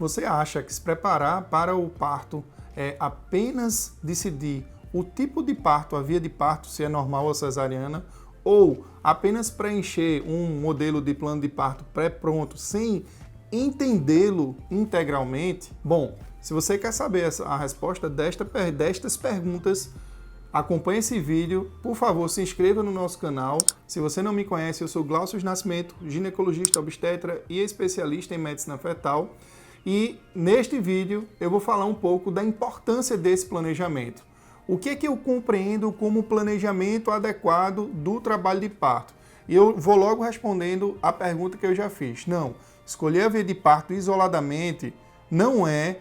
Você acha que se preparar para o parto é apenas decidir o tipo de parto, a via de parto, se é normal ou cesariana, ou apenas preencher um modelo de plano de parto pré-pronto sem entendê-lo integralmente? Bom, se você quer saber a resposta destas perguntas, acompanhe esse vídeo, por favor, se inscreva no nosso canal. Se você não me conhece, eu sou Glaucio Nascimento, ginecologista obstetra e especialista em medicina fetal. E neste vídeo eu vou falar um pouco da importância desse planejamento. O que é que eu compreendo como planejamento adequado do trabalho de parto? E eu vou logo respondendo a pergunta que eu já fiz. Não, escolher a via de parto isoladamente não é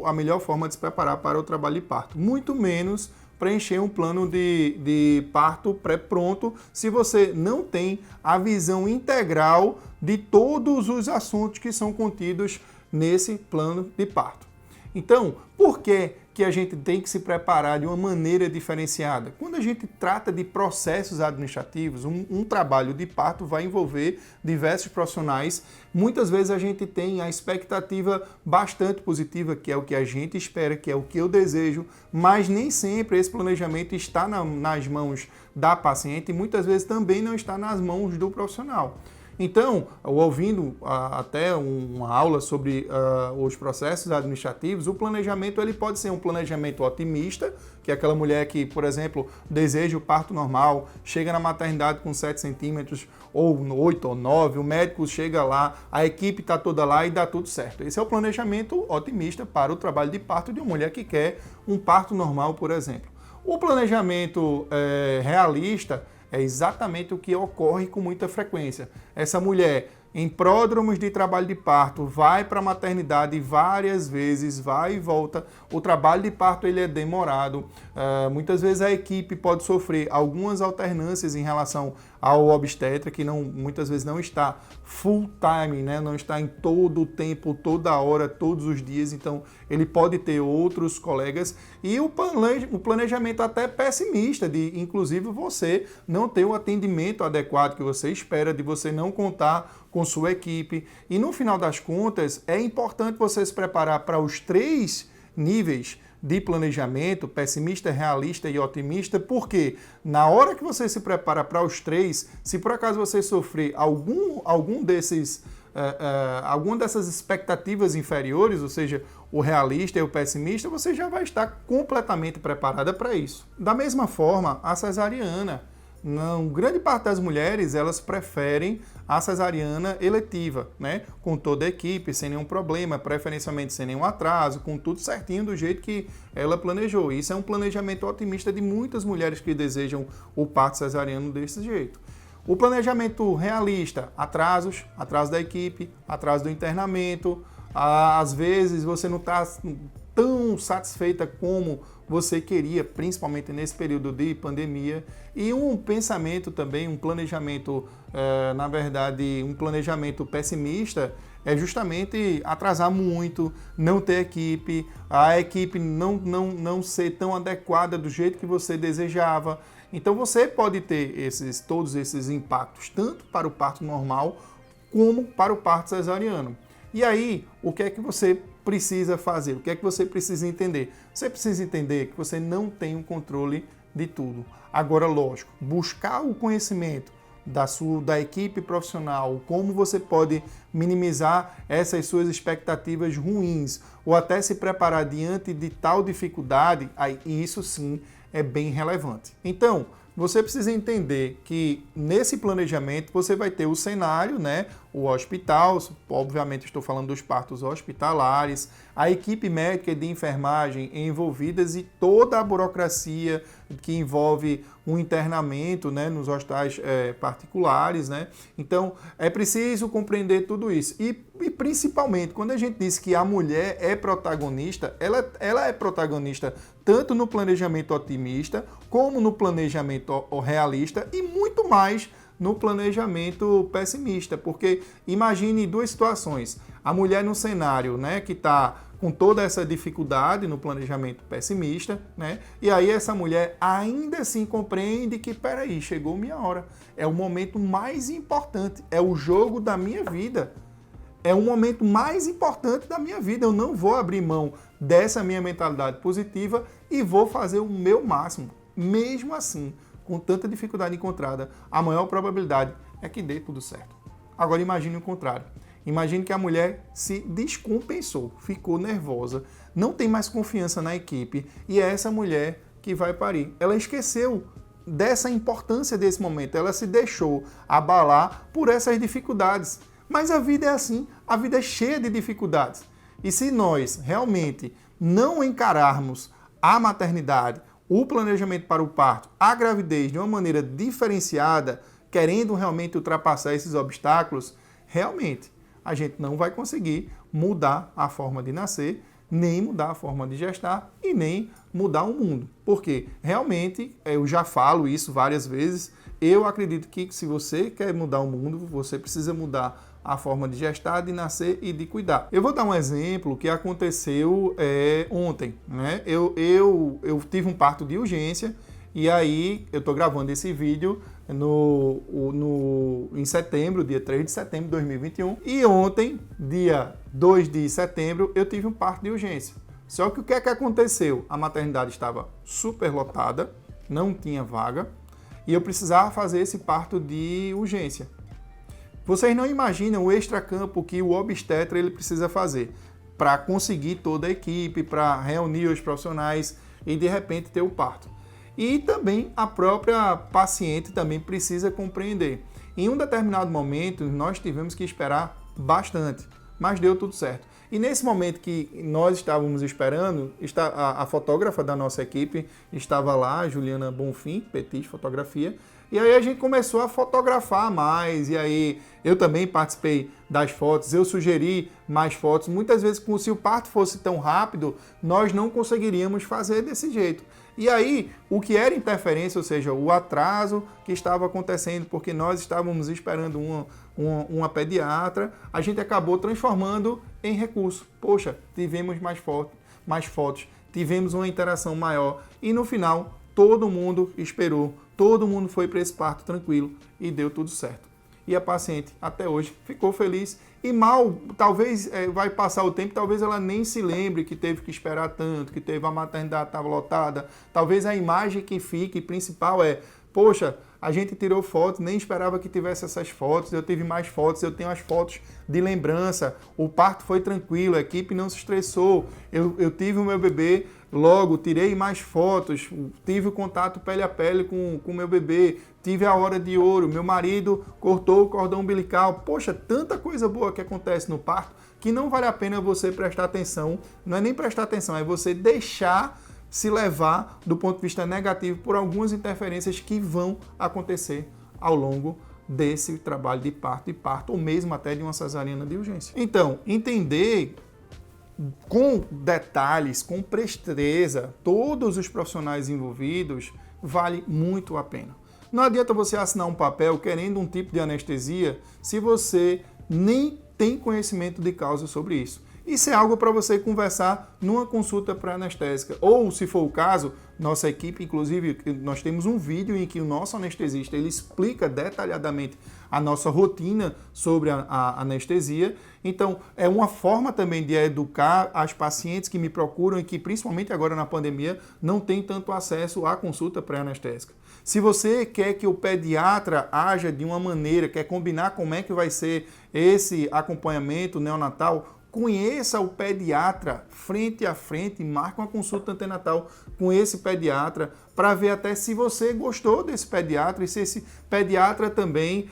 a melhor forma de se preparar para o trabalho de parto. Muito menos preencher um plano de parto pré-pronto se você não tem a visão integral de todos os assuntos que são contidos nesse plano de parto. Então, por que a gente tem que se preparar de uma maneira diferenciada? Quando a gente trata de processos administrativos, um trabalho de parto vai envolver diversos profissionais. Muitas vezes a gente tem a expectativa bastante positiva, que é o que a gente espera, que é o que eu desejo, mas nem sempre esse planejamento está nas mãos da paciente e muitas vezes também não está nas mãos do profissional. Então, ouvindo até uma aula sobre os processos administrativos, o planejamento ele pode ser um planejamento otimista, que é aquela mulher que, por exemplo, deseja o parto normal, chega na maternidade com 7 centímetros, ou 8 ou 9, o médico chega lá, a equipe está toda lá e dá tudo certo. Esse é o planejamento otimista para o trabalho de parto de uma mulher que quer um parto normal, por exemplo. O planejamento realista é exatamente o que ocorre com muita frequência. Essa mulher, em pródromos de trabalho de parto, vai para a maternidade várias vezes, vai e volta. O trabalho de parto ele é demorado. Muitas vezes a equipe pode sofrer algumas alternâncias em relação ao obstetra, que muitas vezes não está full time, né? Não está em todo o tempo, toda hora, todos os dias. Então, ele pode ter outros colegas. E o planejamento até pessimista, de inclusive você não ter o atendimento adequado que você espera, de você não contar com sua equipe. E no final das contas, é importante você se preparar para os 3 níveis de planejamento, pessimista, realista e otimista, porque na hora que você se prepara para os 3, se por acaso você sofrer alguma dessas expectativas inferiores, ou seja, o realista e o pessimista, você já vai estar completamente preparada para isso. Da mesma forma, a cesariana. Grande parte das mulheres, elas preferem a cesariana eletiva, né? Com toda a equipe, sem nenhum problema, preferencialmente sem nenhum atraso, com tudo certinho do jeito que ela planejou. Isso é um planejamento otimista de muitas mulheres que desejam o parto cesariano desse jeito. O planejamento realista, atraso da equipe, atraso do internamento, às vezes você não está tão satisfeita como você queria, principalmente nesse período de pandemia, e um pensamento também, um planejamento, na verdade, um planejamento pessimista é justamente atrasar muito, não ter equipe, a equipe não ser tão adequada do jeito que você desejava. Então você pode ter todos esses impactos, tanto para o parto normal como para o parto cesariano. E aí, o que é que você precisa fazer? O que é que você precisa entender? Você precisa entender que você não tem o controle de tudo. Agora, lógico, buscar o conhecimento da equipe profissional, como você pode minimizar essas suas expectativas ruins, ou até se preparar diante de tal dificuldade, aí isso sim é bem relevante. Então, você precisa entender que nesse planejamento você vai ter o cenário, né? O hospital, obviamente estou falando dos partos hospitalares, a equipe médica e de enfermagem envolvidas e toda a burocracia que envolve um internamento, né, nos hospitais particulares, né? Então, é preciso compreender tudo isso. E principalmente, quando a gente diz que a mulher é protagonista, ela é protagonista tanto no planejamento otimista, como no planejamento realista e muito mais no planejamento pessimista, porque imagine 2 situações. A mulher no cenário, né, que está com toda essa dificuldade no planejamento pessimista, né, e aí essa mulher ainda assim compreende que, peraí, chegou minha hora, é o momento mais importante, é o jogo da minha vida. é o momento mais importante da minha vida. Eu não vou abrir mão dessa minha mentalidade positiva e vou fazer o meu máximo. Mesmo assim, com tanta dificuldade encontrada, a maior probabilidade é que dê tudo certo. Agora imagine o contrário. Imagine que a mulher se descompensou, ficou nervosa, não tem mais confiança na equipe e é essa mulher que vai parir. Ela esqueceu dessa importância desse momento, ela se deixou abalar por essas dificuldades. Mas a vida é assim, a vida é cheia de dificuldades. E se nós realmente não encararmos a maternidade, o planejamento para o parto, a gravidez de uma maneira diferenciada, querendo realmente ultrapassar esses obstáculos, realmente a gente não vai conseguir mudar a forma de nascer, nem mudar a forma de gestar e nem mudar o mundo. Porque realmente, eu já falo isso várias vezes, eu acredito que se você quer mudar o mundo, você precisa mudar a forma de gestar, de nascer e de cuidar. Eu vou dar um exemplo que aconteceu ontem, né? Eu tive um parto de urgência e aí eu estou gravando esse vídeo em setembro, dia 3 de setembro de 2021. E ontem, dia 2 de setembro, eu tive um parto de urgência. Só que o que é que aconteceu? A maternidade estava super lotada, não tinha vaga e eu precisava fazer esse parto de urgência. Vocês não imaginam o extracampo que o obstetra ele precisa fazer para conseguir toda a equipe, para reunir os profissionais e de repente ter o parto. E também a própria paciente também precisa compreender. Em um determinado momento nós tivemos que esperar bastante, mas deu tudo certo. E nesse momento que nós estávamos esperando, a fotógrafa da nossa equipe estava lá, Juliana Bonfim, Petit Fotografia, e aí a gente começou a fotografar mais, e aí eu também participei das fotos, eu sugeri mais fotos. Muitas vezes, se o parto fosse tão rápido, nós não conseguiríamos fazer desse jeito. E aí, o que era interferência, ou seja, o atraso que estava acontecendo, porque nós estávamos esperando uma pediatra, a gente acabou transformando em recurso. Poxa, tivemos mais fotos, tivemos uma interação maior e no final todo mundo esperou, todo mundo foi para esse parto tranquilo e deu tudo certo. E a paciente, até hoje, ficou feliz e mal, talvez vai passar o tempo, talvez ela nem se lembre que teve que esperar tanto, que teve a maternidade estava lotada. Talvez a imagem que fique principal poxa, a gente tirou fotos, nem esperava que tivesse essas fotos, eu tive mais fotos, eu tenho as fotos de lembrança, o parto foi tranquilo, a equipe não se estressou, eu tive o meu bebê, logo tirei mais fotos, tive o contato pele a pele com o meu bebê, tive a hora de ouro, meu marido cortou o cordão umbilical. Poxa, tanta coisa boa que acontece no parto que não vale a pena você prestar atenção, não é nem prestar atenção, é você deixar se levar do ponto de vista negativo por algumas interferências que vão acontecer ao longo desse trabalho de parto ou mesmo até de uma cesariana de urgência. Então, entender com detalhes, com presteza, todos os profissionais envolvidos, vale muito a pena. Não adianta você assinar um papel querendo um tipo de anestesia se você nem tem conhecimento de causa sobre isso. Isso é algo para você conversar numa consulta pré-anestésica. Ou, se for o caso, nossa equipe, inclusive, nós temos um vídeo em que o nosso anestesista ele explica detalhadamente a nossa rotina sobre a anestesia. Então, é uma forma também de educar as pacientes que me procuram e que, principalmente agora na pandemia, não têm tanto acesso à consulta pré-anestésica. Se você quer que o pediatra haja de uma maneira, quer combinar como é que vai ser esse acompanhamento neonatal, conheça o pediatra frente a frente, marque uma consulta antenatal com esse pediatra para ver até se você gostou desse pediatra e se esse pediatra também,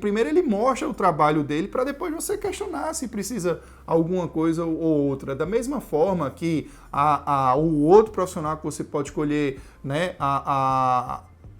primeiro ele mostra o trabalho dele para depois você questionar se precisa alguma coisa ou outra. Da mesma forma que o outro profissional que você pode escolher, né,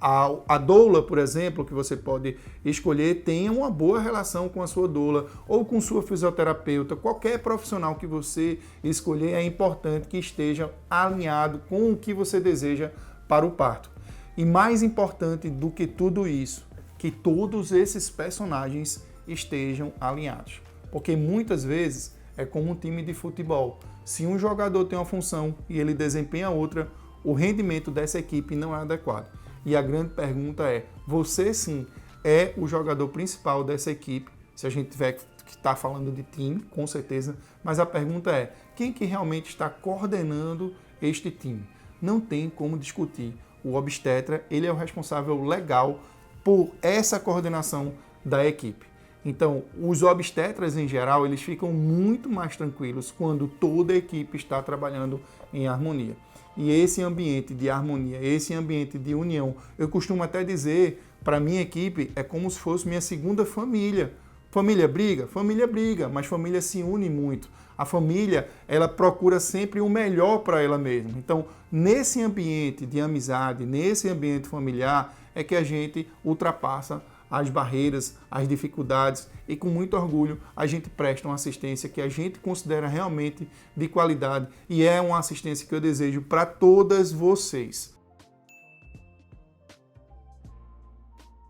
a doula, por exemplo, que você pode escolher, tenha uma boa relação com a sua doula ou com sua fisioterapeuta. Qualquer profissional que você escolher, é importante que esteja alinhado com o que você deseja para o parto. E mais importante do que tudo isso, que todos esses personagens estejam alinhados. Porque muitas vezes é como um time de futebol. Se um jogador tem uma função e ele desempenha outra, o rendimento dessa equipe não é adequado. E a grande pergunta é, você sim é o jogador principal dessa equipe? Se a gente acredito que está falando de time, com certeza, mas a pergunta é, quem que realmente está coordenando este time? Não tem como discutir. O obstetra, ele é o responsável legal por essa coordenação da equipe. Então, os obstetras em geral, eles ficam muito mais tranquilos quando toda a equipe está trabalhando em harmonia. E esse ambiente de harmonia, esse ambiente de união, eu costumo até dizer, para minha equipe, é como se fosse minha segunda família. Família briga, mas família se une muito. A família, ela procura sempre o melhor para ela mesma. Então, nesse ambiente de amizade, nesse ambiente familiar, é que a gente ultrapassa as barreiras, as dificuldades e com muito orgulho a gente presta uma assistência que a gente considera realmente de qualidade e é uma assistência que eu desejo para todas vocês.